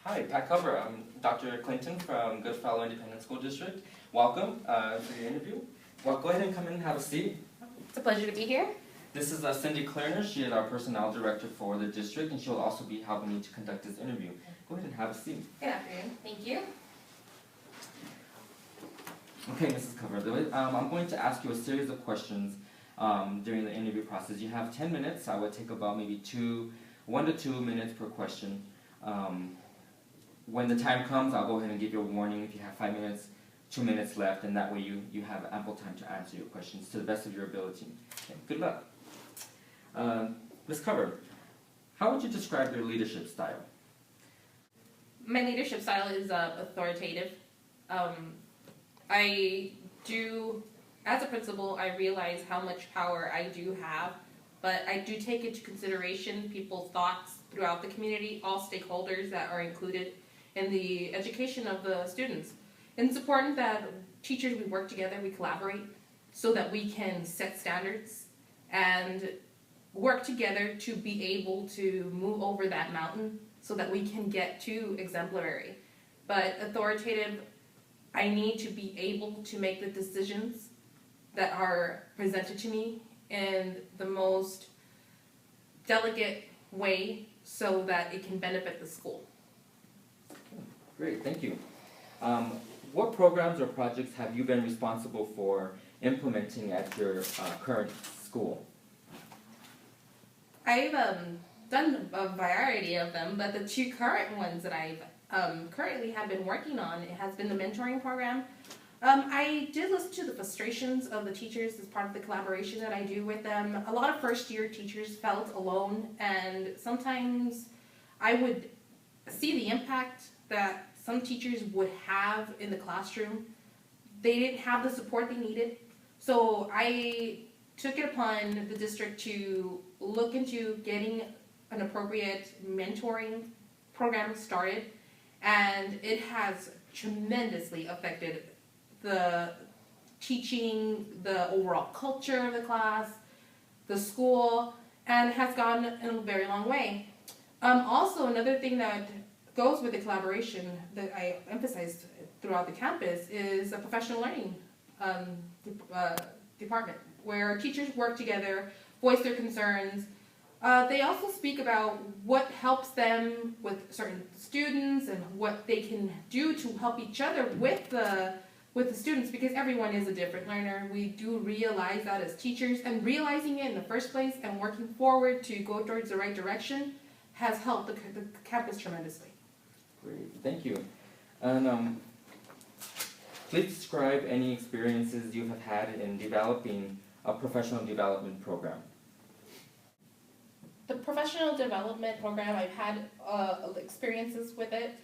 Hi, Pat Cover. I'm Dr. Clinton from Goodfellow Independent School District. Welcome for your interview. Well, go ahead and come in and have a seat. It's a pleasure to be here. This is Cindy Klerner. She is our personnel director for the district, and she'll also be helping me to conduct this interview. Go ahead and have a seat. Good afternoon. Thank you. Okay, Mrs. Cover, I'm going to ask you a series of questions during the interview process. You have 10 minutes. I would take about maybe 1 to 2 minutes per question. When the time comes, I'll go ahead and give you a warning if you have 5 minutes, 2 minutes left, and that way you have ample time to answer your questions to the best of your ability. Okay, good luck. Ms. Cover, how would you describe your leadership style? My leadership style is authoritative. As a principal, I realize how much power I do have, but I do take into consideration people's thoughts throughout the community, all stakeholders that are included in the education of the students. And it's important that teachers, we work together, we collaborate, so that we can set standards and work together to be able to move over that mountain so that we can get to exemplary. But authoritative, I need to be able to make the decisions that are presented to me in the most delicate way so that it can benefit the school. Great, thank you. What programs or projects have you been responsible for implementing at your current school? I've done a variety of them, but the two current ones that I've currently have been working on, it has been the mentoring program. I did listen to the frustrations of the teachers as part of the collaboration that I do with them. A lot of first-year teachers felt alone, and sometimes I would see the impact that some teachers would have in the classroom. They didn't have the support they needed. So I took it upon the district to look into getting an appropriate mentoring program started, and it has tremendously affected the teaching, the overall culture of the class, the school, and has gone in a very long way. Also, another thing that goes with the collaboration that I emphasized throughout the campus is a professional learning department where teachers work together, voice their concerns. They also speak about what helps them with certain students and what they can do to help each other with the students, because everyone is a different learner. We do realize that as teachers, and realizing it in the first place and working forward to go towards the right direction has helped the campus tremendously. Great, thank you. And please describe any experiences you have had in developing a professional development program. The professional development program, I've had experiences with it.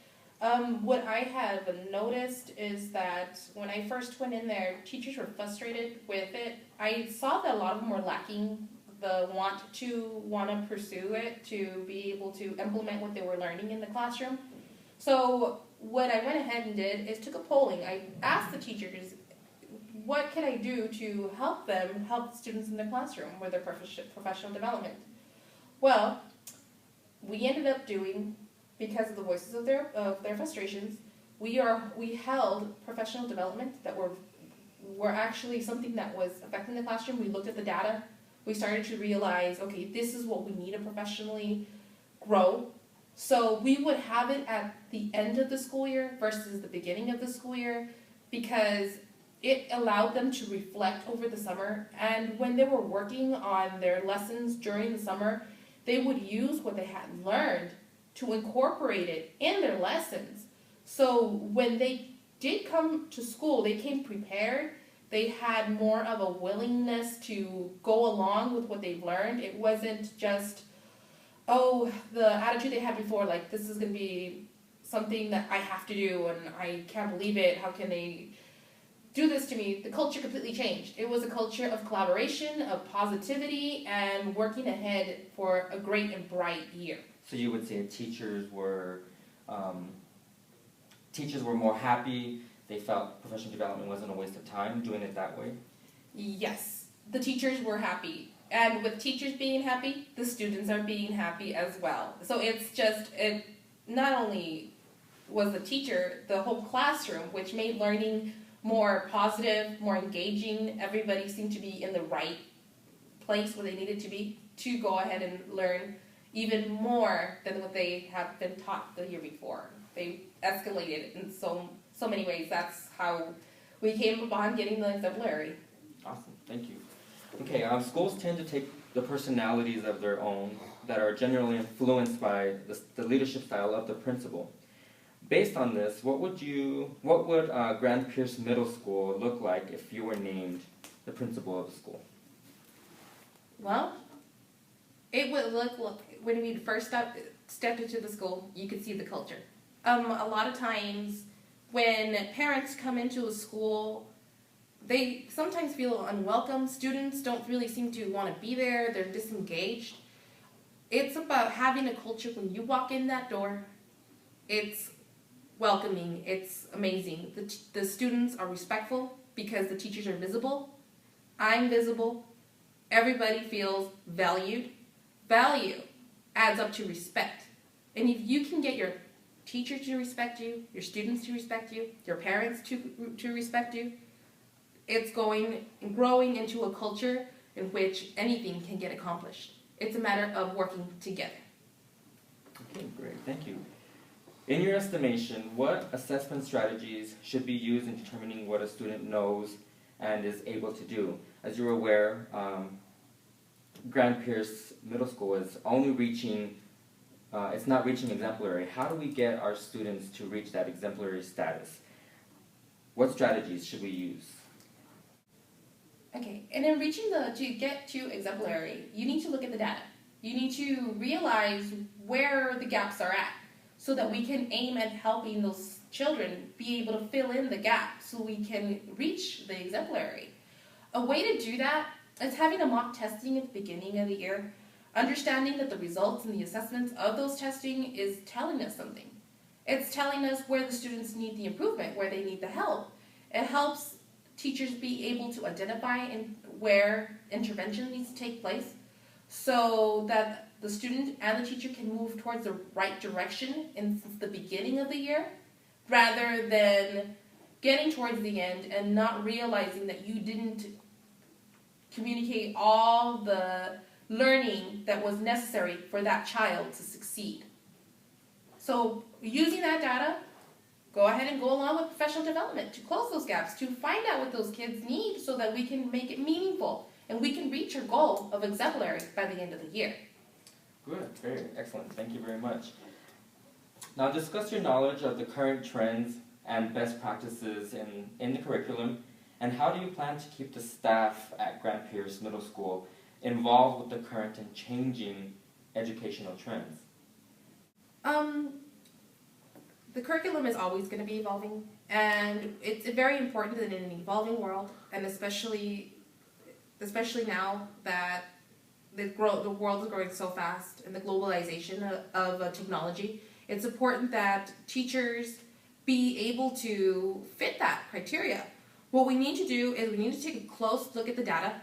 What I have noticed is that when I first went in there, teachers were frustrated with it. I saw that a lot of them were lacking the want to pursue it, to be able to implement what they were learning in the classroom. So what I went ahead and did is took a polling. I asked the teachers, what can I do to help them help the students in their classroom with their professional development? Well, we ended up doing, because of the voices of their frustrations, we held professional development that were actually something that was affecting the classroom. We looked at the data. We started to realize, okay, this is what we need to professionally grow. So we would have it at the end of the school year versus the beginning of the school year, because it allowed them to reflect over the summer. And when they were working on their lessons during the summer, they would use what they had learned to incorporate it in their lessons. So when they did come to school, they came prepared. They had more of a willingness to go along with what they've learned. It wasn't just, oh, the attitude they had before, like, this is going to be something that I have to do and I can't believe it. How can they do this to me? The culture completely changed. It was a culture of collaboration, of positivity, and working ahead for a great and bright year. So you would say teachers were more happy. They felt professional development wasn't a waste of time doing it that way? Yes, the teachers were happy. And with teachers being happy, the students are being happy as well. So it's just, it not only was the teacher, the whole classroom, which made learning more positive, more engaging. Everybody seemed to be in the right place where they needed to be to go ahead and learn even more than what they had been taught the year before. They escalated in so many ways. That's how we came upon getting the exemplary. Awesome, thank you. Okay, schools tend to take the personalities of their own that are generally influenced by the leadership style of the principal. Based on this, what would Grand Pierce Middle School look like if you were named the principal of the school? Well, it would look when we first stepped into the school, you could see the culture. A lot of times when parents come into a school, they sometimes feel unwelcome. Students don't really seem to want to be there. They're disengaged. It's about having a culture when you walk in that door. It's welcoming. It's amazing. The students are respectful because the teachers are visible. I'm visible. Everybody feels valued. Value adds up to respect. And if you can get your teacher to respect you, your students to respect you, your parents to respect you, it's growing into a culture in which anything can get accomplished. It's a matter of working together. Okay, great. Thank you. In your estimation, what assessment strategies should be used in determining what a student knows and is able to do? As you're aware, Grand Pierce Middle School is only reaching, it's not reaching exemplary. How do we get our students to reach that exemplary status? What strategies should we use? Okay, and in to get to exemplary, you need to look at the data. You need to realize where the gaps are at so that we can aim at helping those children be able to fill in the gap so we can reach the exemplary. A way to do that is having a mock testing at the beginning of the year, understanding that the results and the assessments of those testing is telling us something. It's telling us where the students need the improvement, where they need the help. It helps teachers be able to identify where intervention needs to take place so that the student and the teacher can move towards the right direction since the beginning of the year, rather than getting towards the end and not realizing that you didn't communicate all the learning that was necessary for that child to succeed. So using that data, go ahead and go along with professional development to close those gaps, to find out what those kids need so that we can make it meaningful and we can reach our goal of exemplary by the end of the year. Good, very excellent. Thank you very much. Now discuss your knowledge of the current trends and best practices in the curriculum, and how do you plan to keep the staff at Grand Pierce Middle School involved with the current and changing educational trends? The curriculum is always going to be evolving, and it's very important that in an evolving world, and especially now that the world is growing so fast and the globalization of technology, it's important that teachers be able to fit that criteria. What we need to do is we need to take a close look at the data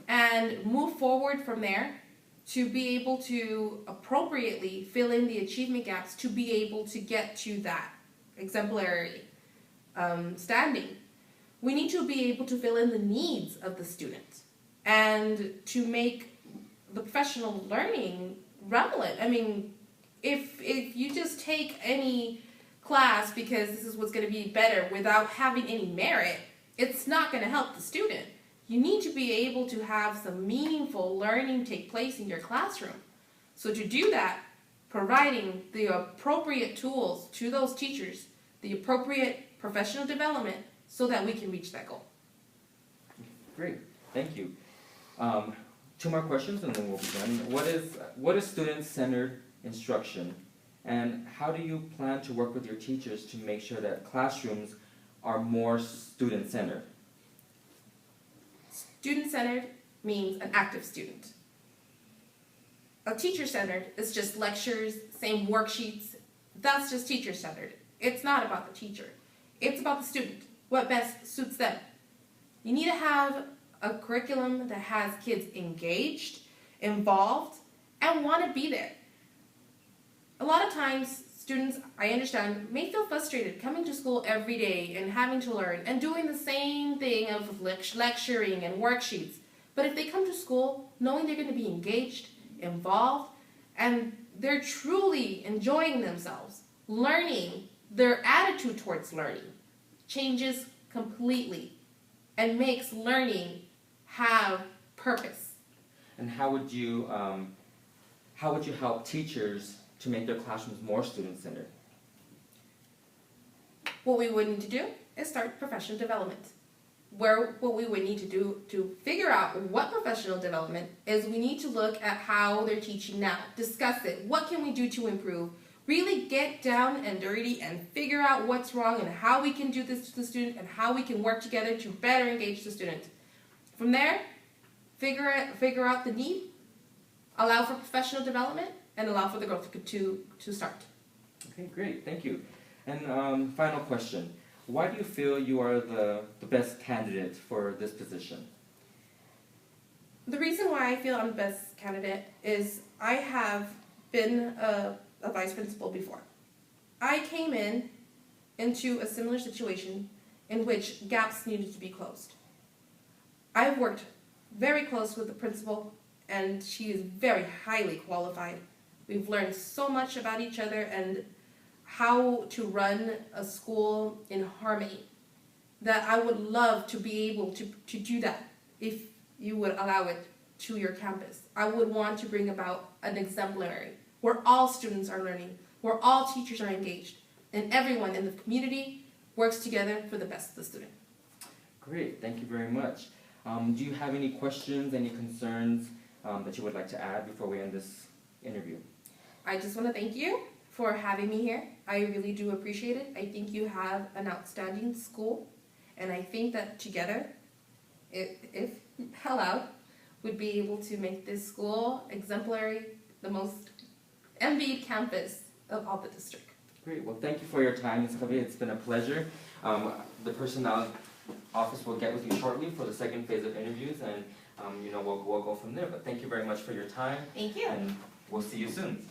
and move forward from there to be able to appropriately fill in the achievement gaps to be able to get to that exemplary standing. We need to be able to fill in the needs of the student and to make the professional learning relevant. I mean, if you just take any class because this is what's going to be better without having any merit, it's not going to help the student. You need to be able to have some meaningful learning take place in your classroom. So to do that, providing the appropriate tools to those teachers, the appropriate professional development, so that we can reach that goal. Great, thank you. 2 more questions and then we'll be done. What is student-centered instruction, and how do you plan to work with your teachers to make sure that classrooms are more student-centered? Student-centered means an active student. A teacher-centered is just lectures, same worksheets. That's just teacher-centered. It's not about the teacher. It's about the student, what best suits them. You need to have a curriculum that has kids engaged, involved, and want to be there. A lot of times, students, I understand, may feel frustrated coming to school every day and having to learn and doing the same thing of lecturing and worksheets. But if they come to school knowing they're going to be engaged, involved, and they're truly enjoying themselves, learning, their attitude towards learning changes completely and makes learning have purpose. And how would you help teachers to make their classrooms more student-centered? What we would need to do is start professional development. What we would need to do to figure out what professional development is, we need to look at how they're teaching now, discuss it, what can we do to improve, really get down and dirty and figure out what's wrong and how we can do this to the student and how we can work together to better engage the student. From there, figure out the need, allow for professional development, and allow for the growth to start. Okay, great, thank you. And final question. Why do you feel you are the best candidate for this position? The reason why I feel I'm the best candidate is I have been a vice principal before. I came into a similar situation in which gaps needed to be closed. I've worked very close with the principal, and she is very highly qualified. We've learned so much about each other and how to run a school in harmony, that I would love to be able to do that if you would allow it to your campus. I would want to bring about an exemplary where all students are learning, where all teachers are engaged, and everyone in the community works together for the best of the student. Great, thank you very much. Do you have any questions, any concerns that you would like to add before we end this interview? I just want to thank you for having me here. I really do appreciate it. I think you have an outstanding school, and I think that together, if allowed, would be able to make this school exemplary, the most envied campus of all the district. Great, well thank you for your time, Ms. Javier. It's been a pleasure. The personnel office will get with you shortly for the second phase of interviews, and we'll go from there. But thank you very much for your time. Thank you. And we'll see you soon.